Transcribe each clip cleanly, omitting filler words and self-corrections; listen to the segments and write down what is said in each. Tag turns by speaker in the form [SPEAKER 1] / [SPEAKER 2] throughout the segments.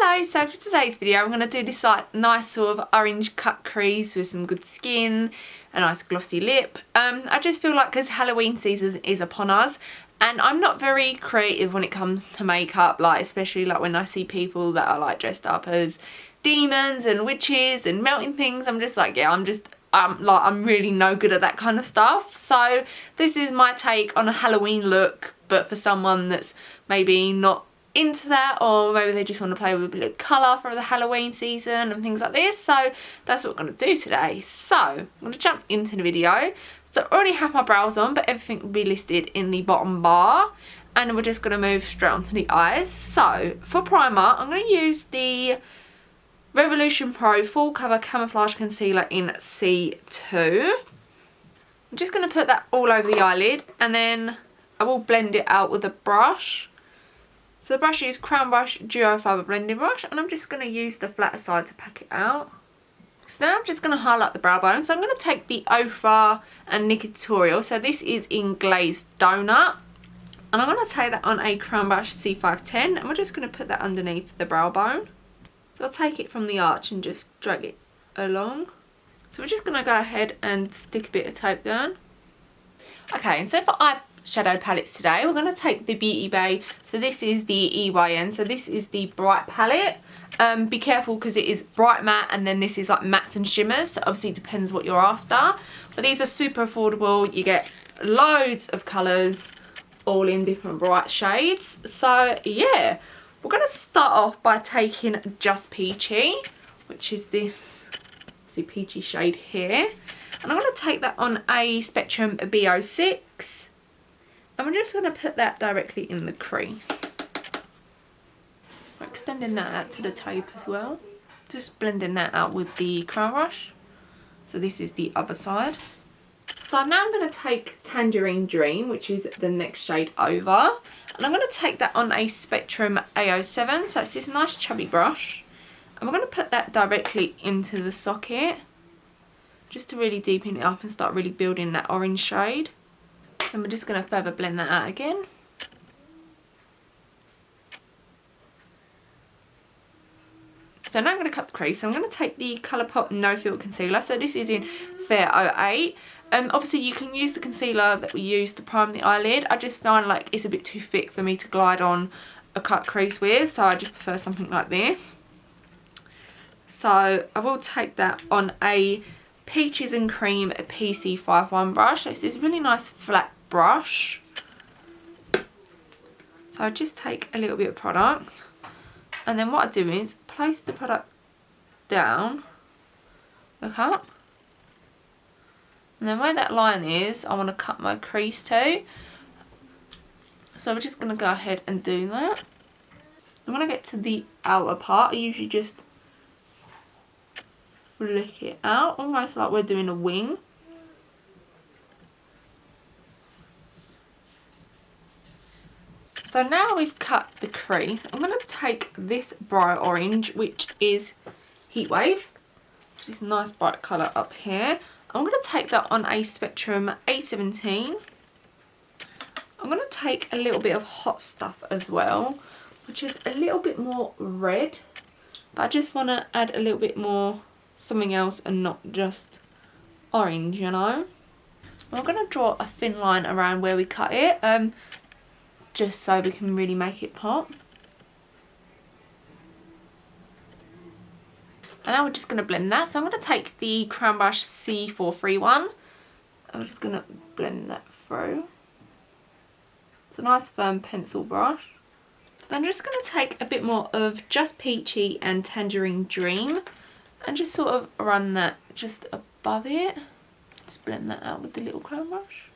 [SPEAKER 1] Hello, so for today's video I'm going to do this like nice sort of orange cut crease with some good skin, a nice glossy lip. I just feel like because Halloween season is upon us and I'm not very creative when it comes to makeup, like especially like when I see people that are like dressed up as demons and witches and melting things, I'm just like, yeah, I'm really no good at that kind of stuff. So this is my take on a Halloween look, but for someone that's maybe not into that, or maybe they just want to play with a bit of colour for the Halloween season and things like this. So that's what we're going to do today. So I'm going to jump into the video. So I already have my brows on, but everything will be listed in the bottom bar, and we're just going to move straight onto the eyes. So for primer, I'm going to use the Revolution Pro Full Cover Camouflage Concealer in C2. I'm just going to put that all over the eyelid, and then I will blend it out with a brush. So the brush is Crown Brush Duo Fibre Blending Brush, and I'm just going to use the flatter side to pack it out. So now I'm just going to highlight the brow bone. So I'm going to take the Ofra and NikkieTutorials. So this is in Glazed Donut. And I'm going to take that on a Crown Brush C510, and we're just going to put that underneath the brow bone. So I'll take it from the arch and just drag it along. So we're just going to go ahead and stick a bit of tape down. Okay, and so for eyeshadow palettes today, we're going to take the Beauty Bay. So this is the EYN, so this is the Bright palette. Be careful because it is bright matte, and then this is like mattes and shimmers, so obviously it depends what you're after. But these are super affordable. You get loads of colours, all in different bright shades. So yeah, we're going to start off by taking Just Peachy, which is this peachy shade here. And I'm going to take that on a Spectrum B06. And we're just going to put that directly in the crease. We're extending that out to the tape as well. Just blending that out with the Crown Brush. So this is the other side. So now I'm going to take Tangerine Dream, which is the next shade over. And I'm going to take that on a Spectrum A07. So it's this nice chubby brush. And we're going to put that directly into the socket, just to really deepen it up and start really building that orange shade. And we're just going to further blend that out again. So now I'm going to cut the crease. So I'm going to take the Colourpop No Filter Concealer. So this is in Fair 08. Obviously you can use the concealer that we used to prime the eyelid. I just find like it's a bit too thick for me to glide on a cut crease with. So I just prefer something like this. So I will take that on a Peaches and Cream PC51 brush. So it's this really nice flat brush. So I just take a little bit of product, and then what I do is place the product down, look up, and then where that line is I want to cut my crease to. So we're just going to go ahead and do that. And when I get to the outer part, I usually just flick it out, almost like we're doing a wing. So now we've cut the crease, I'm going to take this bright orange, which is Heatwave. So this nice bright colour up here. I'm going to take that on a Spectrum A17. I'm going to take a little bit of Hot Stuff as well, which is a little bit more red. But I just want to add a little bit more something else and not just orange, you know. I'm going to draw a thin line around where we cut it, just so we can really make it pop. And now we're just going to blend that. So I'm going to take the Crown Brush C431. I'm just going to blend that through. It's a nice firm pencil brush. Then I'm just going to take a bit more of Just Peachy and Tangerine Dream and just sort of run that just above it. Just blend that out with the little Crown Brush.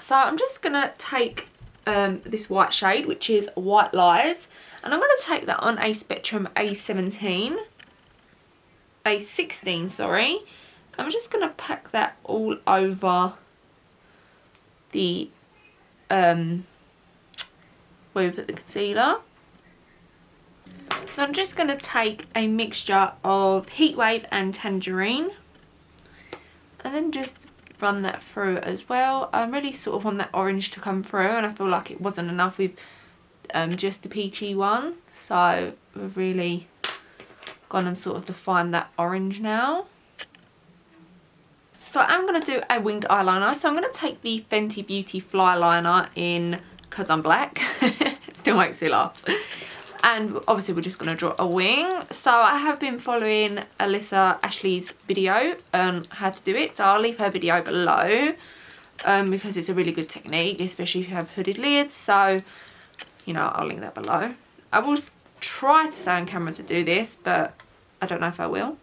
[SPEAKER 1] So I'm just going to take this white shade, which is White Lies, and I'm going to take that on a Spectrum A16, sorry. I'm just going to pack that all over the, where we put the concealer. So I'm just going to take a mixture of Heatwave and Tangerine, and then just run that through as well. I really sort of want that orange to come through, and I feel like it wasn't enough with just the Peachy one. So we've really gone and sort of defined that orange now. So I'm going to do a winged eyeliner. So I'm going to take the Fenty Beauty Flyliner in Cause I'm Black. It still makes me laugh. And obviously we're just going to draw a wing. So I have been following Alyssa Ashley's video on how to do it. So I'll leave her video below because it's a really good technique, especially if you have hooded lids. So, you know, I'll link that below. I will try to stay on camera to do this, but I don't know if I will.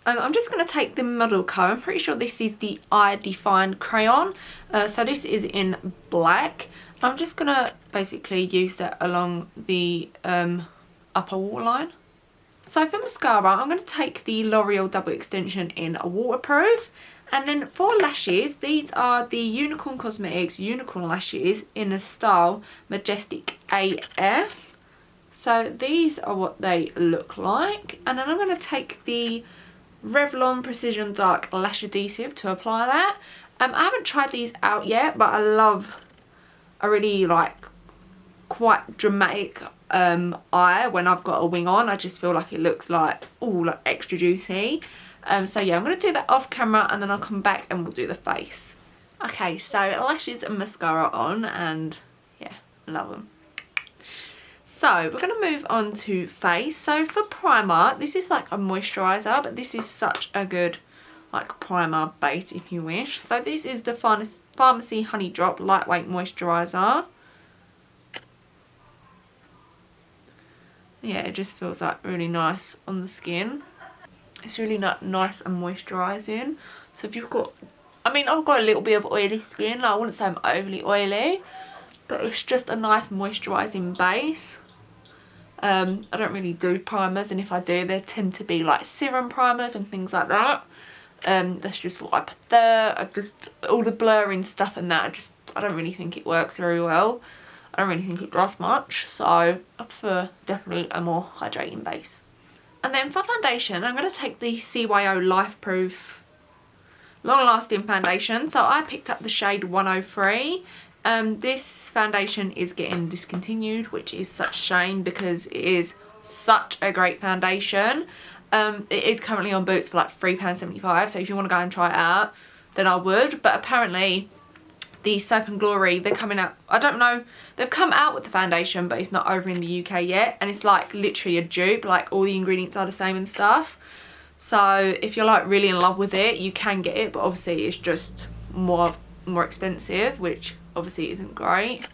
[SPEAKER 1] I'm just going to take the Model Co. I'm pretty sure this is the Eye Defined Crayon. So this is in black. I'm just going to basically use that along the upper waterline. So for mascara, I'm going to take the Loreal Double Extension in a waterproof. And then for lashes, these are the Unicorn Cosmetics Unicorn Lashes in a style Majestic AF. So these are what they look like. And then I'm going to take the Revlon Precision Dark Lash Adhesive to apply that. I haven't tried these out yet, but I really like quite dramatic eye when I've got a wing on. I just feel like it looks like, ooh, like extra juicy. So yeah, I'm going to do that off camera and then I'll come back and we'll do the face. Okay, so lashes and mascara on, and yeah, love them. So we're going to move on to face. So for primer, this is like a moisturizer, but this is such a good like primer base if you wish. So this is the Pharmacy Honey Drop Lightweight Moisturizer. Yeah, it just feels like really nice on the skin. It's really nice and moisturising. So if you've got, I mean, I've got a little bit of oily skin. I wouldn't say I'm overly oily, but it's just a nice moisturising base. I don't really do primers, and if I do, they tend to be like serum primers and things like that. That's just what I prefer. All the blurring stuff and that, I don't really think it works very well. I don't really think it does much, so I prefer definitely a more hydrating base. And then for foundation, I'm going to take the CYO Life Proof Long Lasting Foundation. So I picked up the shade 103. This foundation is getting discontinued, which is such a shame because it is such a great foundation. It is currently on Boots for like £3.75, so if you want to go and try it out, then I would. But apparently the Soap and Glory, they're coming out, I don't know, they've come out with the foundation, but it's not over in the UK yet, and it's like literally a dupe, like all the ingredients are the same and stuff. So if you're like really in love with it, you can get it, but obviously it's just more expensive, which obviously isn't great.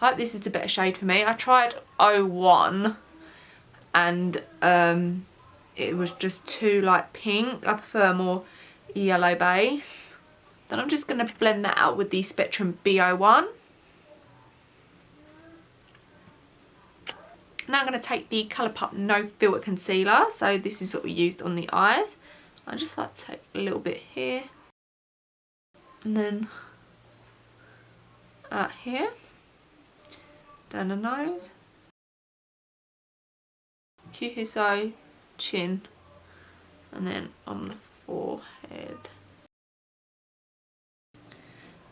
[SPEAKER 1] I hope this is a better shade for me. I tried 01 and it was just too like pink. I prefer more yellow base. Then I'm just going to blend that out with the Spectrum B01. Now I'm going to take the Colourpop No Filter Concealer. So this is what we used on the eyes. I just like to take a little bit here. And then out here. Down the nose. Cupido, chin. And then on the forehead.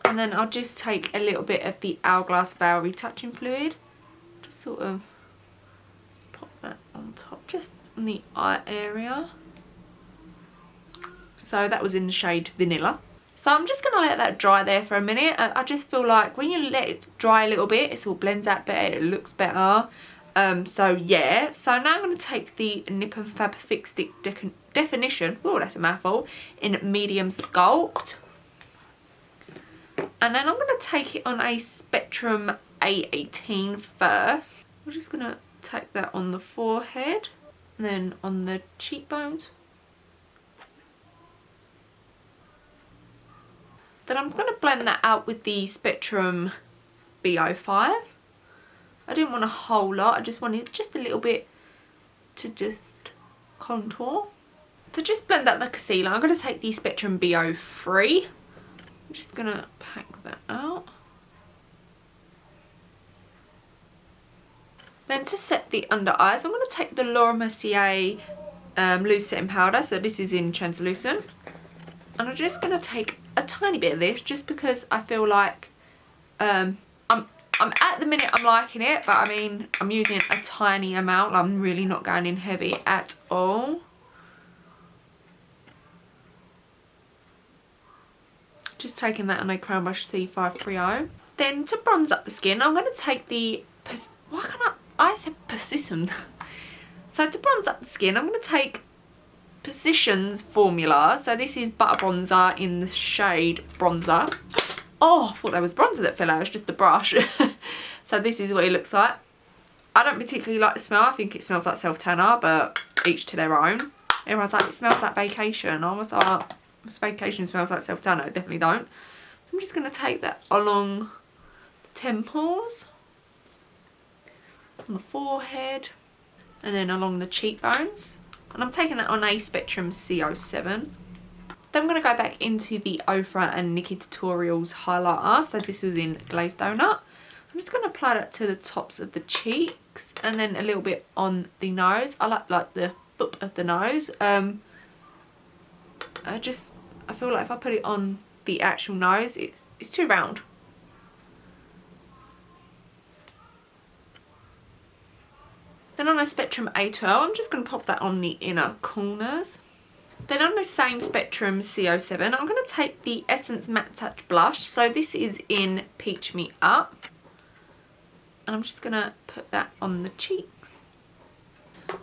[SPEAKER 1] And then I'll just take a little bit of the Hourglass Veil Retouching Fluid. Just sort of pop that on top, just on the eye area. So that was in the shade Vanilla. So I'm just going to let that dry there for a minute. I just feel like when you let it dry a little bit, it all blends out better, it looks better. So yeah, so now I'm going to take the Nip and Fab Fix Stick Definition, oh that's a mouthful, in Medium Sculpt. And then I'm going to take it on a Spectrum A18 first. I'm just going to take that on the forehead and then on the cheekbones. Then I'm going to blend that out with the Spectrum B05. I didn't want a whole lot, I just wanted just a little bit to just contour. To just blend out the concealer, I'm going to take the Spectrum B03. I'm just going to pack that out. Then to set the under eyes, I'm going to take the Laura Mercier loose setting powder. So this is in translucent. And I'm just going to take a tiny bit of this just because I feel like I'm at the minute I'm liking it, but I mean I'm using a tiny amount. I'm really not going in heavy at all. Just taking that on a Crown Brush C530. Then to bronze up the skin, I'm going to take the... Why can't I said Persistent. So to bronze up the skin, I'm going to take Positions formula. So this is Butter Bronzer in the shade Bronzer. Oh, I thought that was bronzer that fell out. It's just the brush. So this is what it looks like. I don't particularly like the smell. I think it smells like self-tanner, but each to their own. Everyone's like, it smells like vacation. I was like, this vacation smells like self-tanner. I definitely don't. So I'm just going to take that along the temples, on the forehead, and then along the cheekbones. And I'm taking that on a Spectrum C07. Then I'm going to go back into the Ofra and NikkieTutorials highlighter. So this was in Glazed Donut. I'm just going to apply that to the tops of the cheeks and then a little bit on the nose. I like the boop of the nose. I feel like if I put it on the actual nose, it's too round. Then on a Spectrum A12, I'm just going to pop that on the inner corners. Then on the same Spectrum C07, I'm going to take the Essence Matte Touch Blush. So this is in Peach Me Up. And I'm just going to put that on the cheeks.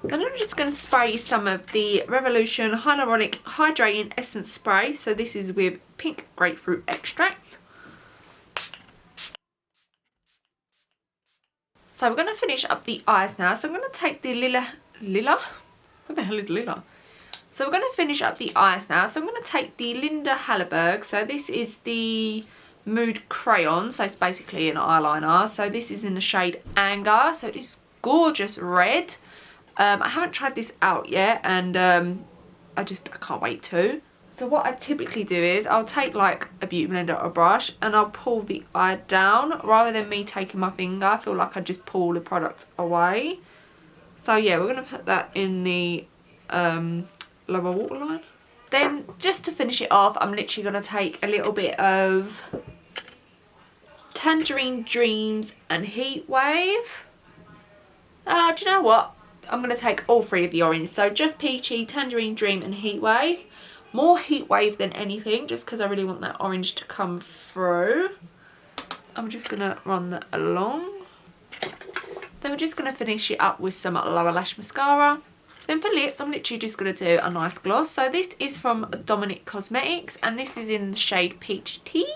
[SPEAKER 1] Then I'm just going to spray some of the Revolution Hyaluronic Hydrating Essence Spray. So this is with Pink Grapefruit Extract. So we're going to finish up the eyes now. So I'm going to take the Lila? What the hell is Lila? So we're going to finish up the eyes now. So I'm going to take the Linda Hallberg. So this is the Mood Crayon. So it's basically an eyeliner. So this is in the shade Anger. So it's gorgeous red. I haven't tried this out yet, and I can't wait to. So what I typically do is I'll take like a beauty blender or a brush and I'll pull the eye down rather than me taking my finger. I feel like I just pull the product away. So yeah, we're going to put that in the lower waterline. Then just to finish it off, I'm literally going to take a little bit of Tangerine Dreams and Heat Wave. Do you know what? I'm going to take all three of the orange. So just Peachy, Tangerine Dream and Heat Wave. More Heat Wave than anything, just because I really want that orange to come through. I'm just going to run that along. Then we're just going to finish it up with some lower lash mascara. Then for lips, I'm literally just going to do a nice gloss. So this is from Dominic Cosmetics, and this is in the shade Peach Tea.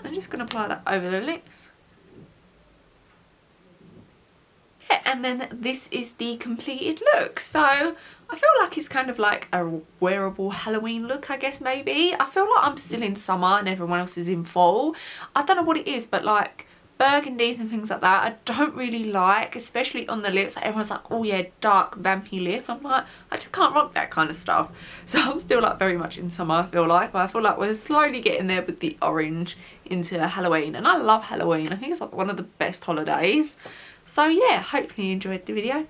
[SPEAKER 1] I'm just going to apply that over the lips. Yeah, and then this is the completed look. So I feel like it's kind of like a wearable Halloween look, I guess, maybe. I feel like I'm still in summer and everyone else is in fall. I don't know what it is, but like burgundies and things like that I don't really like, especially on the lips. Like everyone's like, oh yeah, dark vampy lip. I'm like, I just can't rock that kind of stuff. So I'm still like very much in summer, I feel like, but I feel like we're slowly getting there with the orange into Halloween, and I love Halloween. I think it's like one of the best holidays. So yeah, hopefully you enjoyed the video.